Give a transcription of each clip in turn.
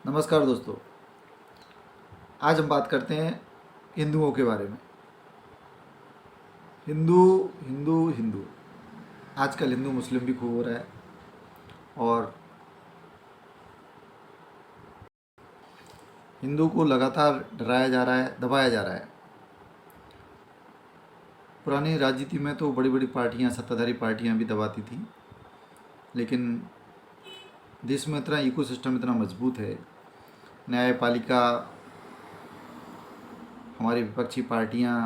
नमस्कार दोस्तों। आज हम बात करते हैं हिंदुओं के बारे में। हिंदू हिंदू हिंदू आजकल हिंदू मुस्लिम भी खूब हो रहा है और हिंदू को लगातार डराया जा रहा है, दबाया जा रहा है। पुरानी राजनीति में तो बड़ी बड़ी पार्टियां, सत्ताधारी पार्टियां भी दबाती थी, लेकिन देश में इतना इकोसिस्टम इतना मजबूत है, न्यायपालिका, हमारी विपक्षी पार्टियां,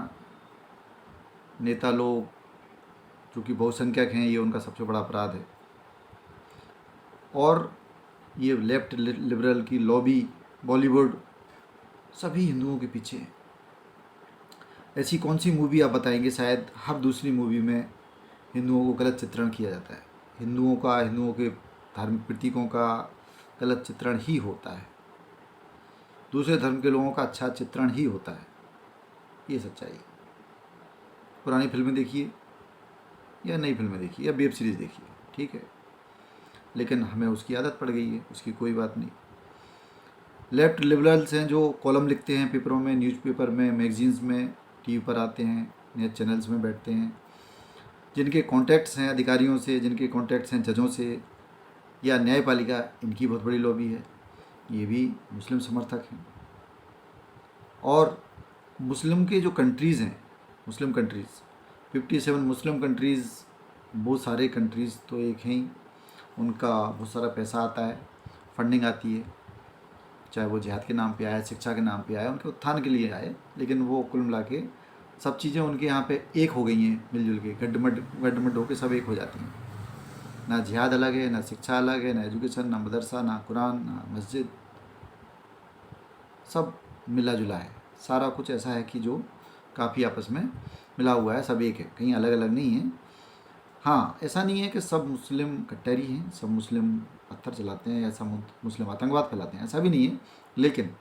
नेता लोग जो कि बहुसंख्यक हैं, ये उनका सबसे बड़ा अपराध है। और ये लेफ्ट लिबरल की लॉबी, बॉलीवुड, सभी हिंदुओं के पीछे है। ऐसी कौन सी मूवी आप बताएंगे, शायद हर दूसरी मूवी में हिंदुओं को गलत चित्रण किया जाता है। हिंदुओं के धार्मिक प्रतीकों का गलत चित्रण ही होता है, दूसरे धर्म के लोगों का अच्छा चित्रण ही होता है। ये सच्चाई है। पुरानी फिल्में देखिए या नई फिल्में देखिए या वेब सीरीज़ देखिए, ठीक है, लेकिन हमें उसकी आदत पड़ गई है, उसकी कोई बात नहीं। लेफ्ट लिबरल्स हैं जो कॉलम लिखते हैं पेपरों में, न्यूज़पेपर में, मैगजीन्स में, टीवी पर आते हैं, न्यूज़ चैनल्स में बैठते हैं, जिनके कॉन्टैक्ट्स हैं अधिकारियों से, जिनके कॉन्टैक्ट्स हैं जजों से या न्यायपालिका, इनकी बहुत बड़ी लॉबी है। ये भी मुस्लिम समर्थक हैं। और मुस्लिम के जो कंट्रीज़ हैं, मुस्लिम कंट्रीज़ 57 मुस्लिम कंट्रीज़, बहुत सारे कंट्रीज़ तो एक हैं ही, उनका बहुत सारा पैसा आता है, फंडिंग आती है, चाहे वो जिहाद के नाम पे आए, शिक्षा के नाम पे आए, उनके उत्थान के लिए आए, लेकिन वो कुल मिला के सब चीज़ें उनके यहाँ पे एक हो गई हैं, मिलजुल के गड्ढमड होकर सब एक हो जाती हैं। ना जिहाद अलग है, ना शिक्षा अलग है, ना एजुकेशन, ना मदरसा, ना कुरान, ना मस्जिद, सब मिला जुला है। सारा कुछ ऐसा है कि जो काफ़ी आपस में मिला हुआ है, सब एक है, कहीं अलग अलग नहीं है। हाँ, ऐसा नहीं है कि सब मुस्लिम कट्टरी हैं, सब मुस्लिम पत्थर चलाते हैं या सब मुस्लिम आतंकवाद फैलाते हैं, ऐसा भी नहीं है, लेकिन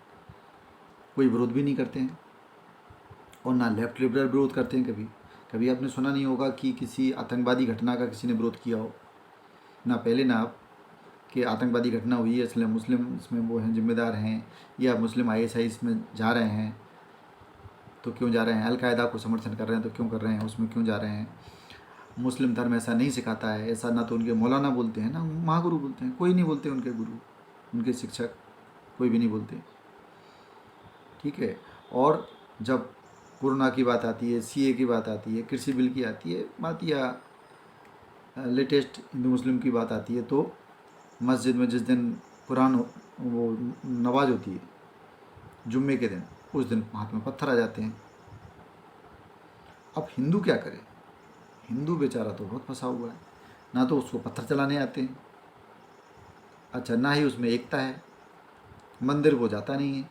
कोई विरोध भी नहीं करते हैं और ना लेफ्ट लिबरल विरोध करते हैं। कभी कभी आपने सुना नहीं होगा कि किसी आतंकवादी घटना का किसी ने विरोध किया हो, ना पहले ना अब, कि आतंकवादी घटना हुई है इसलिए मुस्लिम इसमें वो हैं, जिम्मेदार हैं, या मुस्लिम ISI इसमें जा रहे हैं तो क्यों जा रहे हैं, अलकायदा को समर्थन कर रहे हैं तो क्यों कर रहे हैं, उसमें क्यों जा रहे हैं। मुस्लिम धर्म ऐसा नहीं सिखाता है, ऐसा ना तो उनके मौलाना बोलते हैं, ना महागुरु बोलते हैं, कोई नहीं बोलते, उनके गुरु, उनके शिक्षक कोई भी नहीं बोलते, ठीक है। और जब कोरोना की बात आती है, CA की बात आती है, कृषि बिल की आती है बात, या लेटेस्ट हिंदू मुस्लिम की बात आती है, तो मस्जिद में जिस दिन कुरान वो नमाज होती है जुम्मे के दिन, उस दिन हाथ में पत्थर आ जाते हैं। अब हिंदू क्या करे, हिंदू बेचारा तो बहुत फंसा हुआ है, ना तो उसको पत्थर चलाने आते हैं, अच्छा ना ही उसमें एकता है, मंदिर वो जाता नहीं है,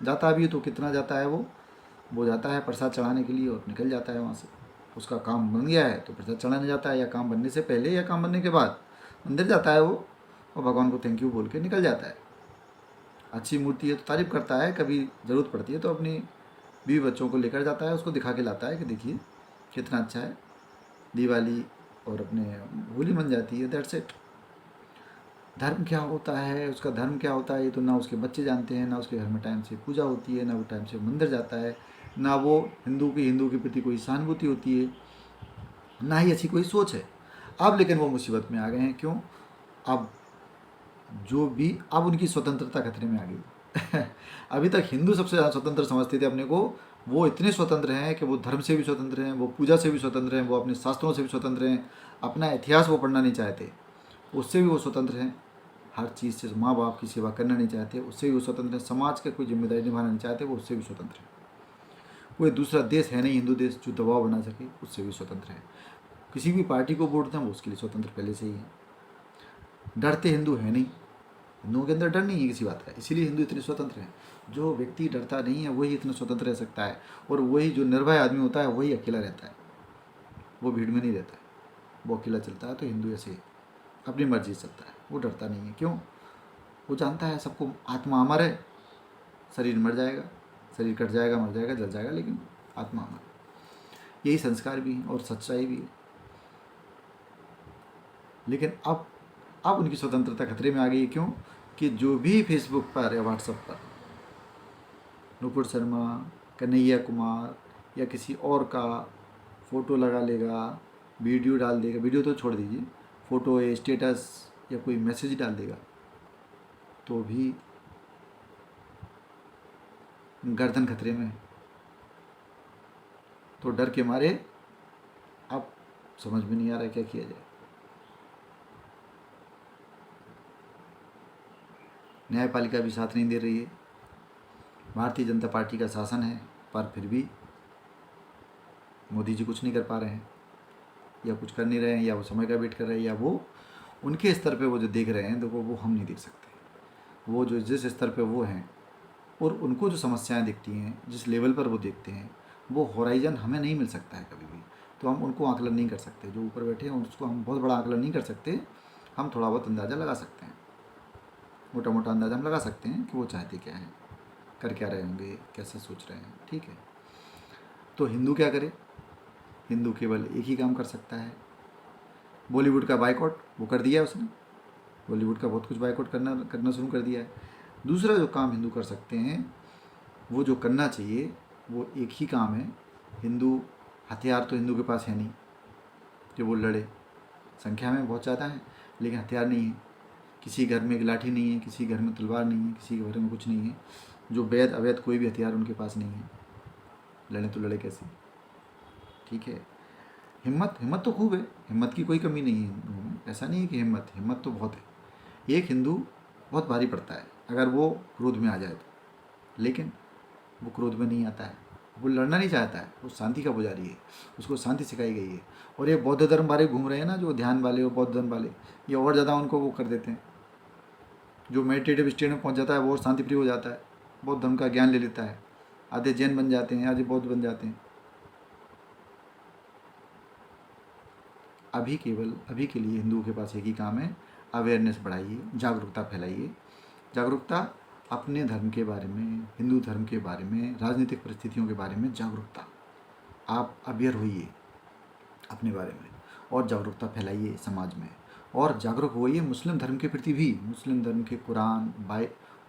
जाता भी तो कितना जाता है, वो जाता है प्रसाद चढ़ाने के लिए और निकल जाता है वहाँ से। उसका काम बन गया है तो प्रसाद चढ़ाने जाता है, या काम बनने से पहले या काम बनने के बाद मंदिर जाता है वो, और भगवान को थैंक यू बोल के निकल जाता है। अच्छी मूर्ति है तो तारीफ़ करता है, कभी ज़रूरत पड़ती है तो अपनी बीवी बच्चों को लेकर जाता है, उसको दिखा के लाता है कि देखिए कितना अच्छा है, दिवाली और अपने होली बन जाती है, दैट्स इट। धर्म क्या होता है, उसका धर्म क्या होता है, ये तो ना उसके बच्चे जानते हैं, ना उसके घर में टाइम से पूजा होती है, ना वो टाइम से मंदिर जाता है, ना वो हिंदू के प्रति कोई सहानुभूति होती है, ना ही अच्छी कोई सोच है। अब लेकिन वो मुसीबत में आ गए हैं, क्यों? अब जो भी, अब उनकी स्वतंत्रता खतरे में आ गई। अभी तक हिंदू सबसे ज़्यादा स्वतंत्र समझते थे अपने को, वो इतने स्वतंत्र हैं कि वो धर्म से भी स्वतंत्र हैं, वो पूजा से भी स्वतंत्र हैं, वो अपने शास्त्रों से भी स्वतंत्र हैं, अपना इतिहास वो पढ़ना नहीं चाहते, उससे भी वो स्वतंत्र हैं, हर चीज़ से, माँ बाप की सेवा करना नहीं चाहते, उससे भी वो स्वतंत्र हैं, समाज का कोई जिम्मेदारी निभाना नहीं चाहते, वो उससे भी स्वतंत्र है। कोई दूसरा देश है नहीं हिंदू देश जो दबाव बना सके, उससे भी स्वतंत्र है। किसी भी पार्टी को वोट दें वो उसके लिए स्वतंत्र पहले से ही है। डरते हिंदू है नहीं, हिंदुओं के अंदर डर नहीं है किसी बात का, इसीलिए हिंदू इतने स्वतंत्र हैं। जो व्यक्ति डरता नहीं है वही इतना स्वतंत्र रह सकता है, और वही जो निर्भय आदमी होता है वही अकेला रहता है, वो भीड़ में नहीं रहता है, वो अकेला चलता है। तो हिंदू ऐसे अपनी मर्जी से चलता है, वो डरता नहीं है। क्यों? वो जानता है सबको, आत्मा अमर है, शरीर मर जाएगा, शरीर कट जाएगा, मर जाएगा, जल जाएगा, लेकिन आत्मा अमर है। यही संस्कार भी है और सच्चाई भी है। लेकिन अब उनकी स्वतंत्रता खतरे में आ गई है। क्यों? कि जो भी फेसबुक पर या व्हाट्सएप पर नुपुर शर्मा, कन्हैया कुमार या किसी और का फ़ोटो लगा लेगा, वीडियो डाल देगा, वीडियो तो छोड़ दीजिए, फ़ोटो या स्टेटस या कोई मैसेज डाल देगा, तो भी गर्दन खतरे में है। तो डर के मारे अब समझ में नहीं आ रहा क्या किया जाए। न्यायपालिका भी साथ नहीं दे रही है, भारतीय जनता पार्टी का शासन है, पर फिर भी मोदी जी कुछ नहीं कर पा रहे हैं, या कुछ कर नहीं रहे हैं, या वो समय का वेट कर रहे हैं, या वो उनके स्तर पे वो जो देख रहे हैं देखो वो हम नहीं देख सकते। वो जो जिस स्तर पे वो हैं और उनको जो समस्याएं दिखती हैं, जिस लेवल पर वो देखते हैं, वो होराइजन हमें नहीं मिल सकता है कभी भी। तो हम उनको आकलन नहीं कर सकते, जो ऊपर बैठे हैं उसको हम बहुत बड़ा आकलन नहीं कर सकते। हम थोड़ा बहुत अंदाज़ा लगा सकते हैं, मोटा मोटा अंदाज़ा हम लगा सकते हैं कि वो चाहते क्या हैं, कर क्या रहे होंगे, कैसे सोच रहे हैं। ठीक है, तो हिंदू क्या करे? हिंदू केवल एक ही काम कर सकता है, बॉलीवुड का बाइकआउट वो कर दिया है उसने। बॉलीवुड का बहुत कुछ बाइकआउट करना शुरू कर दिया है। दूसरा जो काम हिंदू कर सकते हैं, वो जो करना चाहिए वो एक ही काम है। हिंदू हथियार तो हिंदू के पास है नहीं कि वो लड़े, संख्या में बहुत ज़्यादा है लेकिन हथियार नहीं है। किसी घर में एक लाठी नहीं है, किसी घर में तलवार नहीं है, किसी के घर में कुछ नहीं है। जो वैध अवैध कोई भी हथियार उनके पास नहीं है, लड़े तो लड़े कैसे? ठीक है, हिम्मत तो खूब है, हिम्मत की कोई कमी नहीं है हिंदुओं में। ऐसा नहीं है कि हिम्मत तो बहुत है। एक हिंदू बहुत भारी पड़ता है अगर वो क्रोध में आ जाए तो, लेकिन वो क्रोध में नहीं आता है, वो लड़ना नहीं चाहता है, वो शांति का पुजारी है, उसको शांति सिखाई गई है। और ये बौद्ध धर्म वाले घूम रहे हैं ना, जो ध्यान वाले और बौद्ध धर्म वाले, ये और ज़्यादा उनको वो कर देते हैं। जो मेडिटेटिव स्टेट में पहुंच जाता है वो और शांति प्रिय हो जाता है, बौद्ध धर्म का ज्ञान ले लेता है, आधे जैन बन जाते हैं, आधे बौद्ध बन जाते हैं। अभी के लिए हिंदुओं के पास एक ही काम है, अवेयरनेस बढ़ाइए, जागरूकता फैलाइए। जागरूकता अपने धर्म के बारे में, हिंदू धर्म के बारे में, राजनीतिक परिस्थितियों के बारे में जागरूकता। आप अवेयर होइए अपने बारे में और जागरूकता फैलाइए समाज में। और जागरूक होइए मुस्लिम धर्म के प्रति भी। मुस्लिम धर्म के कुरान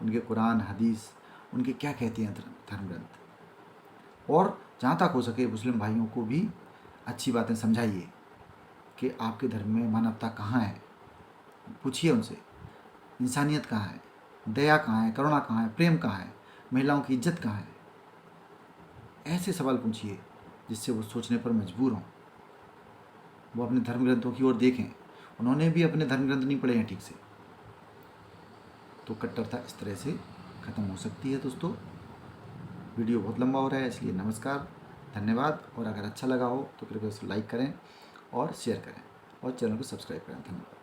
उनके कुरान हदीस, उनके क्या कहते हैं धर्म ग्रंथ। और जहाँ तक हो सके मुस्लिम भाइयों को भी अच्छी बातें समझाइए कि आपके धर्म में मानवता कहाँ है। पूछिए उनसे, इंसानियत कहाँ है, दया कहाँ है, करुणा कहाँ है, प्रेम कहाँ है, महिलाओं की इज्जत कहाँ है। ऐसे सवाल पूछिए जिससे वो सोचने पर मजबूर हों, वो अपने धर्म ग्रंथों की ओर देखें। उन्होंने भी अपने धर्म ग्रंथ नहीं पढ़े हैं ठीक से, तो कट्टरता इस तरह से ख़त्म हो सकती है। दोस्तों, वीडियो बहुत लंबा हो रहा है, इसलिए नमस्कार, धन्यवाद। और अगर अच्छा लगा हो तो कृपया उसे लाइक करें और शेयर करें और चैनल को सब्सक्राइब करें। धन्यवाद।